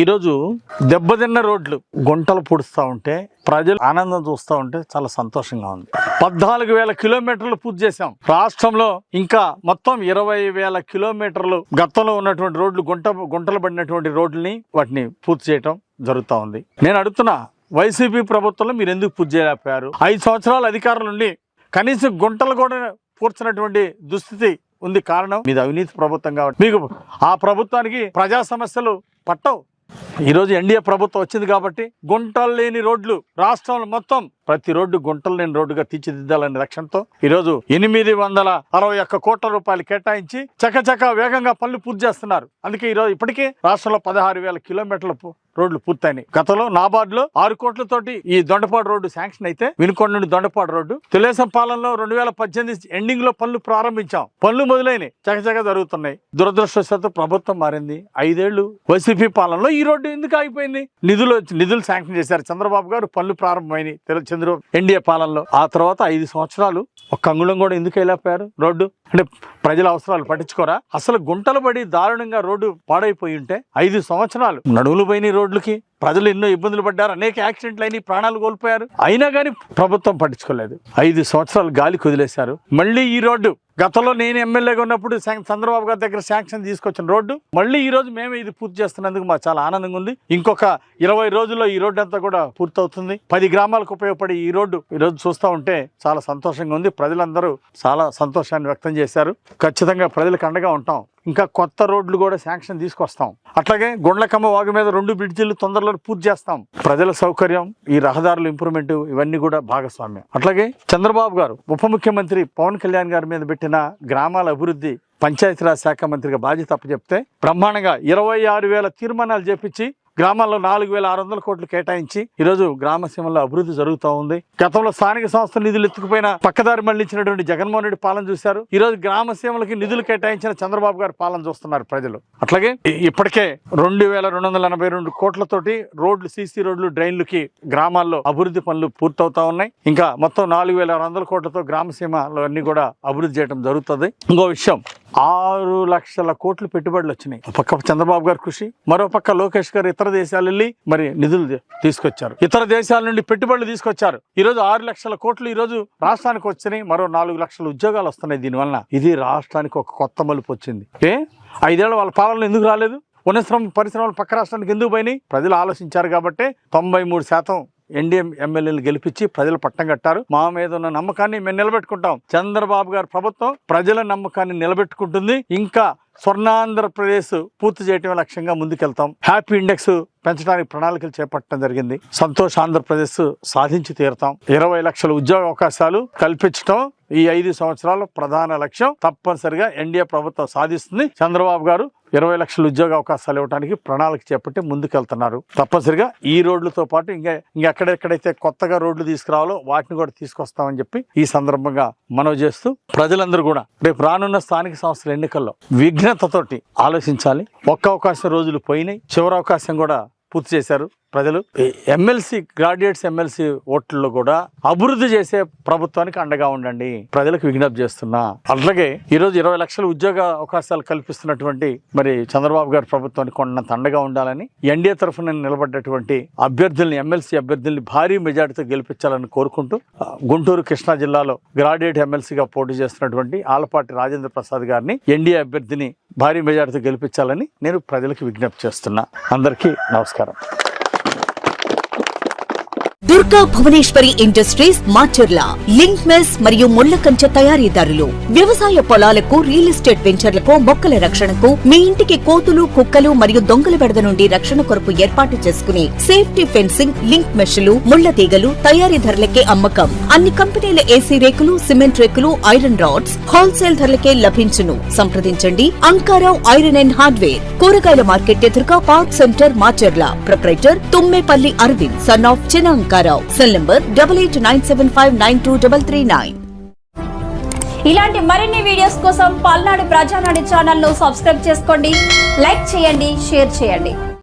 ఈరోజు దెబ్బతిన్న రోడ్లు గుంటలు పూడుస్తూ ఉంటే ప్రజలు ఆనందం చూస్తూ ఉంటే చాలా సంతోషంగా ఉంది. 14,000 కిలోమీటర్లు పూర్తి చేశాం. రాష్ట్రంలో ఇంకా మొత్తం 20,000 కిలోమీటర్లు గతంలో ఉన్నటువంటి రోడ్లు గుంటలు పడినటువంటి రోడ్లని వాటిని పూర్తి చేయటం జరుగుతూ ఉంది. నేను అడుగుతున్నా, వైసీపీ ప్రభుత్వంలో మీరు ఎందుకు పూర్తి చేయలేకపోయారు? 5 సంవత్సరాలు అధికారులు ఉండి కనీసం గుంటలు కూడా పూడ్చినటువంటి దుస్థితి ఉంది. కారణం మీది అవినీతి ప్రభుత్వం కాబట్టి మీకు ఆ ప్రభుత్వానికి ప్రజా సమస్యలు పట్టవు. ఈరోజు ఎన్డీఏ ప్రభుత్వం వచ్చింది కాబట్టి గుంటలు లేని రోడ్లు రాష్ట్రంలో మొత్తం ప్రతి రోడ్డు గుంటలు లేని రోడ్డుగా తీర్చిదిద్దాలనే లక్ష్యంతో ఈరోజు 861 కోట్ల రూపాయలు కేటాయించి చకచక వేగంగా పనులు పూర్తి చేస్తున్నారు. అందుకే ఈరోజు ఇప్పటికే రాష్ట్రంలో 16,000 కిలోమీటర్ల రోడ్లు పూర్తయినాయి. గతంలో నాబార్డులో 6 కోట్లతోటి ఈ దొండపాడు రోడ్డు శాంక్షన్ అయితే వినుకొండ నుండి దొండపాడు రోడ్డు తెలుగుదేశం పాలనలో 2018 ఎండింగ్ లో పనులు ప్రారంభించాం. పనులు మొదలైనవి, చకచక జరుగుతున్నాయి. దురదృష్టవశాత్తు ప్రభుత్వం మారింది. 5 ఏళ్లు వైసీపీ పాలనలో ఈ రోడ్డు ఎందుకు ఆగిపోయింది? నిధులు శాంక్షన్ చేశారు చంద్రబాబు గారు, పనులు ప్రారంభమైనవి ఎన్డీఏ పాలనలో. ఆ తర్వాత 5 సంవత్సరాలు ఒక్క అంగుళం కూడా ఎందుకు వెళ్ళిపోయారు రోడ్డు? అంటే ప్రజల అవసరాలు పట్టించుకోరా? అసలు గుంటలు పడి దారుణంగా రోడ్డు పాడైపోయి ఉంటే 5 సంవత్సరాలు నడువులు పోయిన రోడ్లకి ప్రజలు ఎన్నో ఇబ్బందులు పడ్డారు, అనేక యాక్సిడెంట్లు అయినాయి, ప్రాణాలు కోల్పోయారు. అయినా కానీ ప్రభుత్వం పట్టించుకోలేదు. 5 సంవత్సరాలు గాలి కుదిలేశారు. మళ్ళీ ఈ రోడ్డు గతంలో నేను ఎమ్మెల్యేగా ఉన్నప్పుడు చంద్రబాబు గారి దగ్గర శాంక్షన్ తీసుకొచ్చిన రోడ్డు మళ్ళీ ఈ రోజు మేము ఇది పూర్తి చేస్తున్నందుకు మాకు చాలా ఆనందంగా ఉంది. ఇంకొక 20 రోజుల్లో ఈ రోడ్డు అంతా కూడా పూర్తవుతుంది. 10 గ్రామాలకు ఉపయోగపడి ఈ రోడ్డు ఈ రోజు చూస్తూ ఉంటే చాలా సంతోషంగా ఉంది. ప్రజలందరూ చాలా సంతోషాన్ని వ్యక్తం చేశారు. ఖచ్చితంగా ప్రజలకు అండగా ఉంటాం. ఇంకా కొత్త రోడ్లు కూడా శాంక్షన్ తీసుకొస్తాం. అట్లాగే గుండ్లకమ్మ వాగు మీద 2 బ్రిడ్జిలు తొందరలో పూర్తి చేస్తాం. ప్రజల సౌకర్యం, ఈ రహదారుల ఇంప్రూవ్మెంట్ ఇవన్నీ కూడా భాగస్వామ్యం. అట్లాగే చంద్రబాబు గారు ఉప ముఖ్యమంత్రి పవన్ కళ్యాణ్ గారి మీద పెట్టిన గ్రామాల అభివృద్ధి పంచాయతీరాజ్ శాఖ మంత్రిగా బాధ్యత అప్పచెప్తే బ్రహ్మాండంగా 26,000 తీర్మానాలు చేపించి గ్రామాల్లో 4,600 కోట్లు కేటాయించి ఈరోజు గ్రామ సీమల్లో అభివృద్ధి జరుగుతూ ఉంది. గతంలో స్థానిక సంస్థల నిధులు ఎత్తుకుపోయిన పక్కదారి మళ్లించినటువంటి జగన్మోహన్ రెడ్డి పాలన చూశారు. ఈ రోజు గ్రామ సీమలకి నిధులు కేటాయించిన చంద్రబాబు గారి పాలన చూస్తున్నారు ప్రజలు. అట్లాగే ఇప్పటికే 2,282 కోట్లతోటి రోడ్లు, సీసీ రోడ్లు, డ్రైన్లకి గ్రామాల్లో అభివృద్ధి పనులు పూర్తవుతా ఉన్నాయి. ఇంకా మొత్తం 4,600 కోట్లతో గ్రామ సీమలో అన్ని కూడా అభివృద్ధి చేయడం జరుగుతుంది. ఇంకో విషయం, 6 లక్షల కోట్లు పెట్టుబడులు వచ్చినాయి. పక్క చంద్రబాబు గారి కృషి, మరో పక్క లోకేష్ గారు ఇతర దేశాలు వెళ్ళి మరి నిధులు తీసుకొచ్చారు. ఇతర దేశాల నుండి పెట్టుబడులు తీసుకొచ్చారు. ఈ రోజు 6 లక్షల కోట్లు ఈ రోజు రాష్ట్రానికి వచ్చినాయి. మరో 4 లక్షల ఉద్యోగాలు వస్తున్నాయి దీనివల్ల. ఇది రాష్ట్రానికి ఒక కొత్త మలుపు వచ్చింది. 5 ఏళ్ళ వాళ్ళ పాలనలో ఎందుకు రాలేదు? పరిశ్రమలు పక్క రాష్ట్రానికి ఎందుకు పోయినాయి? ప్రజలు ఆలోచించారు కాబట్టి 93% ఎన్డీఏ ఎమ్మెల్యేలు గెలిపించి ప్రజలు పట్టం కట్టారు. మా మీద ఉన్న నమ్మకాన్ని మేము నిలబెట్టుకుంటాం. చంద్రబాబు గారి ప్రభుత్వం ప్రజల నమ్మకాన్ని నిలబెట్టుకుంటుంది. ఇంకా స్వర్ణాంధ్రప్రదేశ్ పూర్తి చేయటమే లక్ష్యంగా ముందుకెళ్తాం. హ్యాపీ ఇండెక్స్ పెంచడానికి ప్రణాళికలు చేపట్టడం జరిగింది. సంతోష్ ఆంధ్రప్రదేశ్ సాధించి తీరుతాం. 20 లక్షల ఉద్యోగ అవకాశాలు కల్పించడం ఈ 5 సంవత్సరాల ప్రధాన లక్ష్యం. తప్పనిసరిగా ఎన్డీఏ ప్రభుత్వం సాధిస్తుంది. చంద్రబాబు గారు 20 లక్షల ఉద్యోగ అవకాశాలు ఇవ్వడానికి ప్రణాళిక చేపట్టి ముందుకెళ్తున్నారు. తప్పనిసరిగా ఈ రోడ్లతో పాటు ఇంకెక్కడెక్కడైతే కొత్తగా రోడ్లు తీసుకురావాలో వాటిని కూడా తీసుకొస్తామని చెప్పి ఈ సందర్భంగా మనవి చేస్తూ ప్రజలందరూ కూడా రేపు రానున్న స్థానిక సంస్థల ఎన్నికల్లో విఘ్నతతోటి ఆలోచించాలి. ఒక్క అవకాశం రోజులు పోయినాయి, చివరి అవకాశం కూడా పూర్తి చేశారు ప్రజలు. ఎమ్మెల్సీ గ్రాడ్యుయేట్స్ ఎమ్మెల్సీ ఓట్లలో కూడా అభివృద్ధి చేసే ప్రభుత్వానికి అండగా ఉండండి ప్రజలకు విజ్ఞప్తి చేస్తున్నా. అలాగే ఈరోజు 20 లక్షల ఉద్యోగ అవకాశాలు కల్పిస్తున్నటువంటి మరి చంద్రబాబు గారి ప్రభుత్వానికి కొండంత అండగా ఉండాలని ఎన్డీఏ తరఫున నిలబడ్డటువంటి అభ్యర్థుల్ని, ఎమ్మెల్సీ అభ్యర్థుల్ని భారీ మెజార్టీతో గెలిపించాలని కోరుకుంటూ గుంటూరు, కృష్ణా జిల్లాలో గ్రాడ్యుయేట్ ఎమ్మెల్సీగా పోటీ చేస్తున్నటువంటి ఆలపాటి రాజేంద్ర ప్రసాద్ గారిని ఎన్డీఏ అభ్యర్థిని భారీ మెజార్టీతో గెలిపించాలని నేను ప్రజలకు విజ్ఞప్తి చేస్తున్నా. అందరికీ నమస్కారం. Durga Bhuvaneswari Industries Macherla link mesh మరియు ముళ్ల కంచె తయారీదారులు. వ్యవసాయ పొలాలకు, రియల్ ఎస్టేట్ వెంచర్లకు, మొక్కల రక్షణకు, మీ ఇంటికి కోతులు, కుక్కలు మరియు దొంగల బెడద నుండి రక్షణ కొరకు ఏర్పాటు చేసుకునే సేఫ్టీ ఫెన్సింగ్, లింక్ మెష్లు, ముళ్ల తీగలు తయారీ ధరలకే అమ్మకం. అన్ని కంపెనీల ఏసీ రేకులు, సిమెంట్ రేకులు, ఐరన్ రాడ్స్ హోల్సేల్ ధరలకే లభించును. సంప్రదించండి అంకారావు ఐరన్ అండ్ హార్డ్వేర్, కూరగాయల మార్కెట్ ఎదురుగా park centre, Macherla. Proprietor Tummepalli Aravind, son of Chinna cell number 8897592339. ఇలాంటి మరిన్ని వీడియోస్ కోసం పల్నాడు ప్రజానాడి ఛానల్ ను సబ్స్క్రైబ్ చేసుకోండి, లైక్ చేయండి, షేర్ చేయండి.